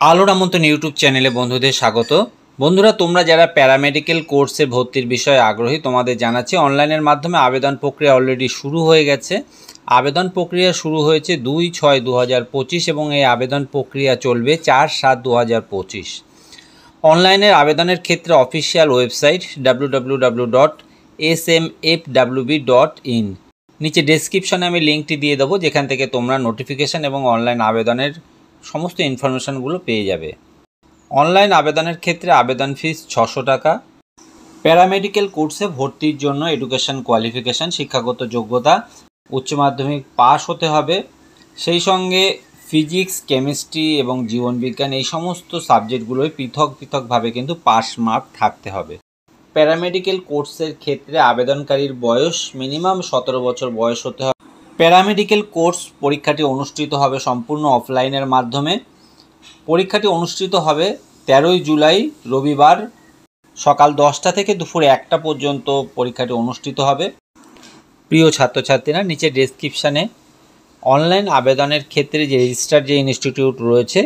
আলোর আমন্ত্রণ ইউটিউব চ্যানেলে বন্ধুদের স্বাগত। বন্ধুরা, তোমরা যারা প্যারামেডিক্যাল কোর্সে ভর্তির বিষয়ে আগ্রহী, তোমাদের জানাচ্ছি অনলাইনের মাধ্যমে আবেদন প্রক্রিয়া অলরেডি শুরু হয়ে গেছে। আবেদন প্রক্রিয়া শুরু হয়েছে 2/6/2025 এবং এই আবেদন প্রক্রিয়া চলবে 4/7/2025। অনলাইনের আবেদনের ক্ষেত্রে অফিসিয়াল ওয়েবসাইট www.smfwb.in, নিচে ডেসক্রিপশনে আমি লিঙ্কটি দিয়ে দেবো, যেখান থেকে তোমরা নোটিফিকেশান এবং অনলাইন আবেদনের সমস্ত ইনফরমেশানগুলো পেয়ে যাবে। অনলাইন আবেদনের ক্ষেত্রে আবেদন ফিস 600 টাকা। প্যারামেডিক্যাল কোর্সে ভর্তির জন্য এডুকেশন কোয়ালিফিকেশান, শিক্ষাগত যোগ্যতা উচ্চ মাধ্যমিক পাস হতে হবে। সেই সঙ্গে ফিজিক্স, কেমিস্ট্রি এবং জীবনবিজ্ঞান এই সমস্ত সাবজেক্টগুলোই পৃথকভাবে কিন্তু পাস মার্ক থাকতে হবে। প্যারামেডিক্যাল কোর্সের ক্ষেত্রে আবেদনকারীর বয়স মিনিমাম 17 বছর বয়স হতে হবে। প্যারামেডিক্যাল কোর্স পরীক্ষাটি অনুষ্ঠিত হবে সম্পূর্ণ অফলাইনের মাধ্যমে। পরীক্ষাটি অনুষ্ঠিত হবে 13ই জুলাই রবিবার সকাল 10টা থেকে দুপুর 1টা পর্যন্ত পরীক্ষাটি অনুষ্ঠিত হবে। প্রিয় ছাত্রছাত্রীরা, নিচে ডেসক্রিপশানে অনলাইন আবেদনের ক্ষেত্রে যে রেজিস্টার যে ইনস্টিটিউট রয়েছে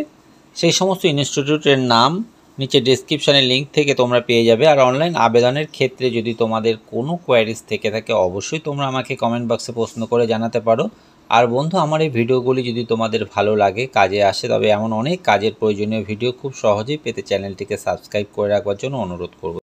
সেই সমস্ত ইনস্টিটিউটের নাম নিচে ডেসক্রিপশানে লিঙ্ক থেকে তোমরা পেয়ে যাবে। আর অনলাইন আবেদনের ক্ষেত্রে যদি তোমাদের কোনো কোয়ারিজ থেকে থাকে অবশ্যই তোমরা আমাকে কমেন্ট বক্সে প্রশ্ন করে জানাতে পারো। আর বন্ধু, আমার এই ভিডিওগুলি যদি তোমাদের ভালো লাগে, কাজে আসে, তবে এমন অনেক কাজের প্রয়োজনীয় ভিডিও খুব সহজেই পেতে চ্যানেলটিকে সাবস্ক্রাইব করে রাখবার জন্য অনুরোধ করব।